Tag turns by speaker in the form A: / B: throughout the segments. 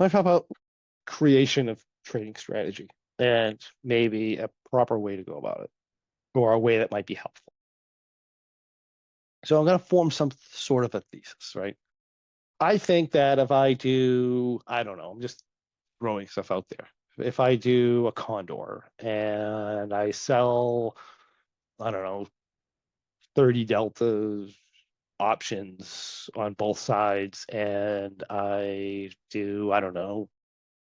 A: I talk about creation of trading strategy and maybe a proper way to go about it, or a way that might be helpful. So I'm going to form some sort of a thesis, right? I think that if I do, I don't know, I'm just throwing stuff out there. If I do a condor and I sell, I don't know, 30 delta options on both sides, and I do, I don't know,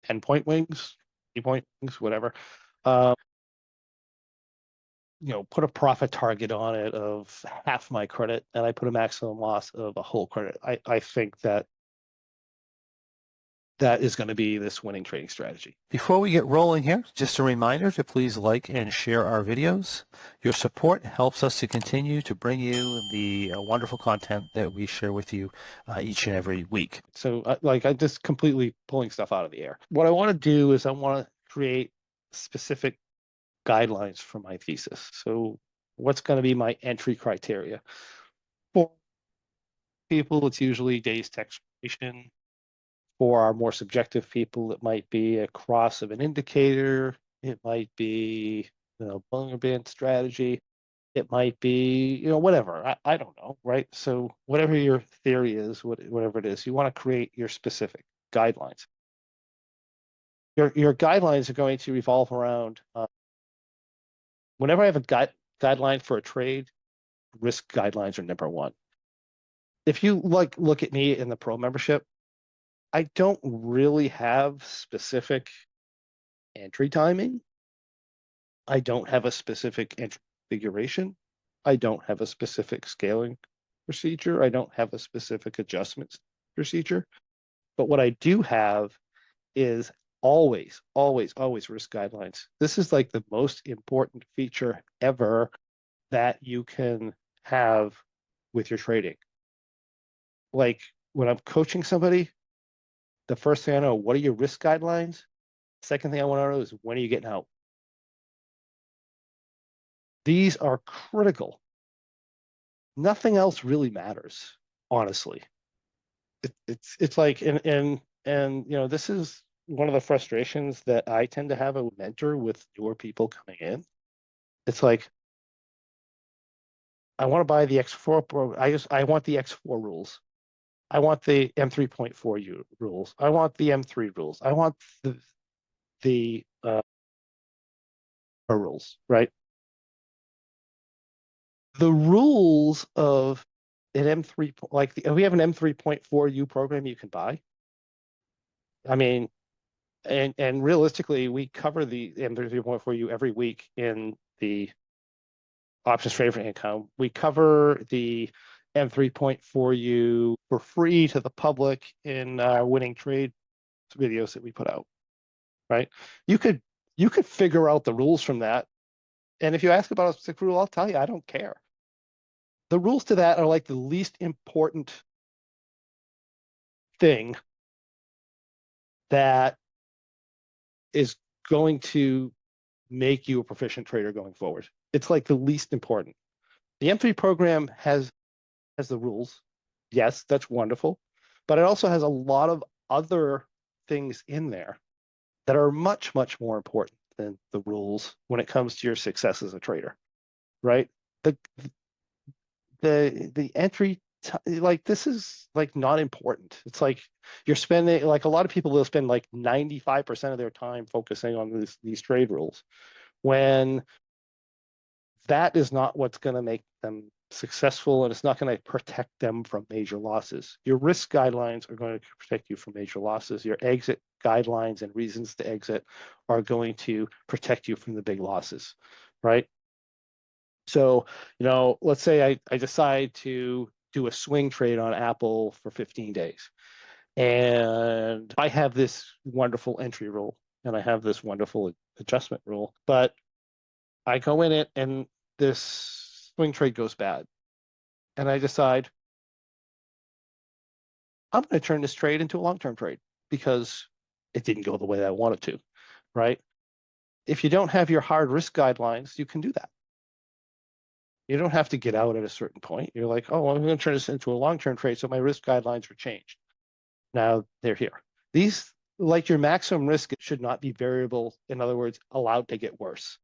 A: 10-point wings, 8-point wings, whatever. Put a profit target on it of half my credit, and I put a maximum loss of a whole credit. I think that is going to be this winning trading strategy.
B: Before we get rolling here, just a reminder to please like and share our videos. Your support helps us to continue to bring you the wonderful content that we share with you each and every week.
A: So I'm just completely pulling stuff out of the air. What I want to do is I want to create specific guidelines for my thesis. So what's going to be my entry criteria? For people, it's usually days to expiration. For our more subjective people, it might be a cross of an indicator. It might be, Bollinger Band strategy. It might be, whatever. I don't know, right? So whatever your theory is, whatever it is, you want to create your specific guidelines. Your guidelines are going to revolve around, whenever I have a guideline for a trade, risk guidelines are number one. If you look at me in the pro membership, I don't really have specific entry timing. I don't have a specific entry configuration. I don't have a specific scaling procedure. I don't have a specific adjustments procedure. But what I do have is always, always, always risk guidelines. This is like the most important feature ever that you can have with your trading. Like when I'm coaching somebody, the first thing I know, what are your risk guidelines? Second thing I want to know is, when are you getting out? These are critical. Nothing else really matters, honestly. It's like, and this is one of the frustrations that I tend to have a mentor with newer people coming in. It's like, I want to buy the X4 I want the X4 rules. I want the M3.4 rules. I want the M3 rules. I want the rules, right? The rules of an M3, we have an M3.4U program you can buy. I mean, and realistically, we cover the M3.4U every week in the options trade for income. We cover the M3.4U for free to the public in winning trade videos that we put out, right? You could figure out the rules from that. And if you ask about a specific rule, I'll tell you, I don't care. The rules to that are like the least important thing that is going to make you a proficient trader going forward. It's like the least important. The M3 program has the rules. Yes, that's wonderful. But it also has a lot of other things in there that are much, much more important than the rules when it comes to your success as a trader, right? The entry, this is like not important. It's like you're spending, like a lot of people will spend like 95% of their time focusing on these trade rules, when that is not what's going to make them successful, and it's not going to protect them from major losses. Your risk guidelines are going to protect you from major losses. Your exit guidelines and reasons to exit are going to protect you from the big losses, right? So, let's say I decide to do a swing trade on Apple for 15 days. And I have this wonderful entry rule and I have this wonderful adjustment rule, but I go in it and this swing trade goes bad. And I decide, I'm going to turn this trade into a long-term trade because it didn't go the way that I wanted to, right? If you don't have your hard risk guidelines, you can do that. You don't have to get out at a certain point. You're like, oh, I'm going to turn this into a long-term trade, so my risk guidelines are changed. Now they're here. These, like your maximum risk, it should not be variable. In other words, allowed to get worse.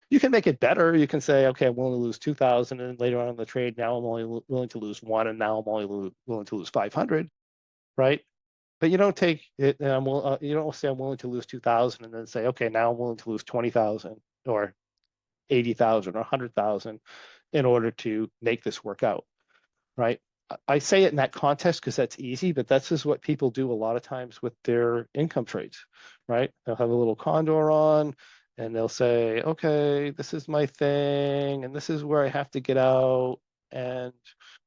A: You can make it better. You can say, okay, I'm willing to lose 2,000, and later on in the trade, now I'm only willing to lose one, and now I'm only willing to lose 500, right? But you don't take it, and you don't say I'm willing to lose 2,000, and then say, okay, now I'm willing to lose 20,000 or 80,000 or 100,000 in order to make this work out, right? I say it in that context because that's easy, but that's just what people do a lot of times with their income trades, right? They'll have a little condor on and they'll say, okay, this is my thing and this is where I have to get out. And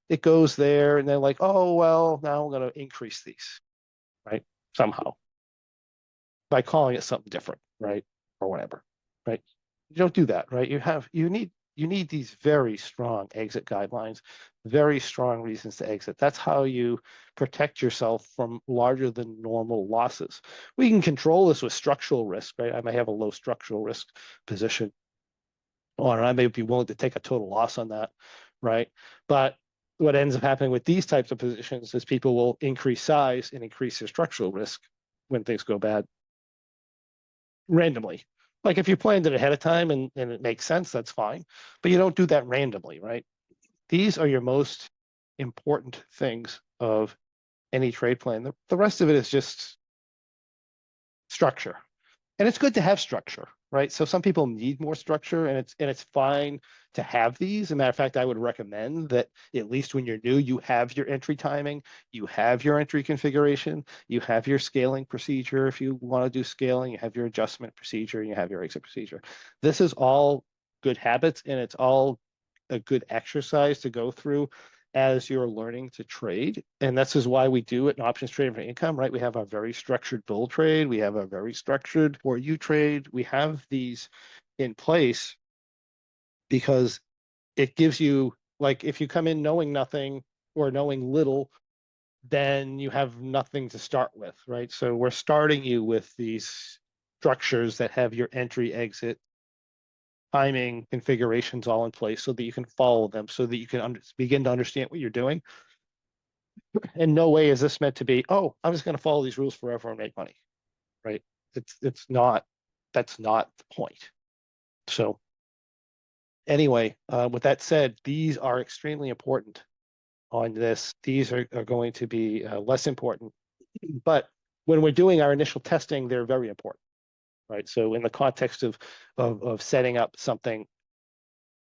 A: it goes there and they're like, oh, well, now I'm going to increase these, right? Somehow by calling it something different, right? Or whatever, right? You don't do that, right? You need these very strong exit guidelines, very strong reasons to exit. That's how you protect yourself from larger than normal losses. We can control this with structural risk, right? I may have a low structural risk position, or I may be willing to take a total loss on that, right? But what ends up happening with these types of positions is people will increase size and increase their structural risk when things go bad randomly. Like if you planned it ahead of time and it makes sense, that's fine. But you don't do that randomly, right? These are your most important things of any trade plan. The rest of it is just structure. And it's good to have structure, right? So some people need more structure and it's fine to have these. As a matter of fact, I would recommend that at least when you're new, you have your entry timing, you have your entry configuration, you have your scaling procedure. If you want to do scaling, you have your adjustment procedure, and you have your exit procedure. This is all good habits and it's all a good exercise to go through as you're learning to trade. And this is why we do it in options trading for income, right? We have a very structured bull trade. We have a very structured for you trade. We have these in place because it gives you, like, if you come in knowing nothing or knowing little, then you have nothing to start with, right? So we're starting you with these structures that have your entry, exit, timing configurations all in place so that you can follow them, so that you can begin to understand what you're doing. In no way is this meant to be, oh, I'm just going to follow these rules forever and make money, right? It's not, that's not the point. So anyway, with that said, these are extremely important on this. These are going to be less important, but when we're doing our initial testing, they're very important, right? So in the context of setting up something,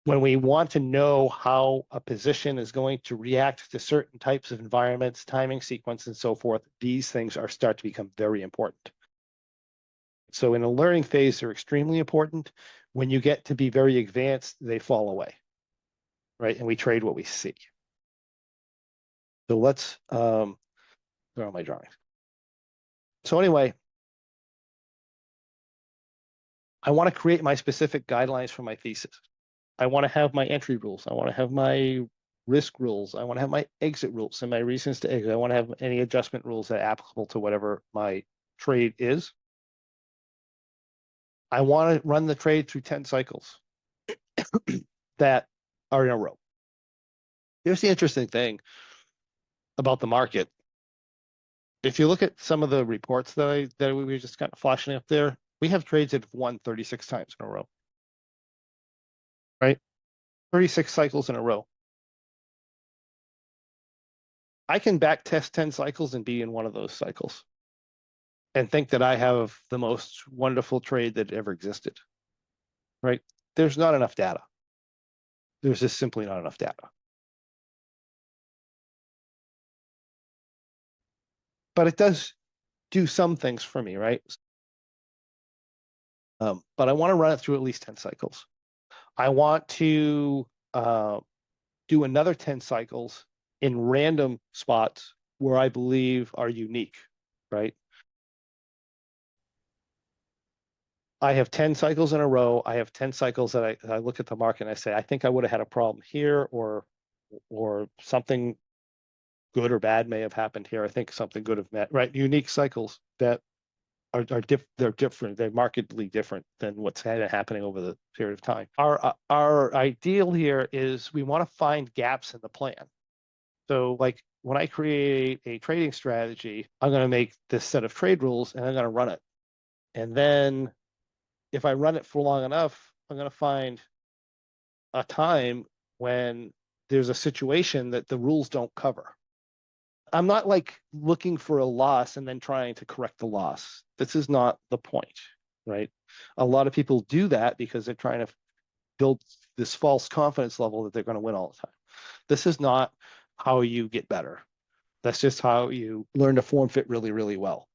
A: when we want to know how a position is going to react to certain types of environments, timing sequence, and so forth, these things start to become very important. So in a learning phase, they're extremely important. When you get to be very advanced, they fall away, right? And we trade what we see. So let's throw my drawings. So anyway, I want to create my specific guidelines for my thesis. I want to have my entry rules. I want to have my risk rules. I want to have my exit rules and my reasons to exit. I want to have any adjustment rules that are applicable to whatever my trade is. I want to run the trade through 10 cycles that are in a row. Here's the interesting thing about the market. If you look at some of the reports that we were just kind of flashing up there, we have trades that have won 36 times in a row, right? 36 cycles in a row. I can back test 10 cycles and be in one of those cycles and think that I have the most wonderful trade that ever existed, right? There's not enough data. There's just simply not enough data. But it does do some things for me, right? But I want to run it through at least 10 cycles. I want to do another 10 cycles in random spots where I believe are unique, right? I have 10 cycles in a row. I have 10 cycles that I look at the market and I say, I think I would have had a problem here, or something good or bad may have happened here. I think something good have met, right? Unique cycles that they're different. They're markedly different than what's kind of happening over the period of time. Our ideal here is we want to find gaps in the plan. So like when I create a trading strategy, I'm going to make this set of trade rules and I'm going to run it. And then if I run it for long enough, I'm going to find a time when there's a situation that the rules don't cover. I'm not like looking for a loss and then trying to correct the loss. This is not the point, right? A lot of people do that because they're trying to build this false confidence level that they're going to win all the time. This is not how you get better. That's just how you learn to form fit really, really well.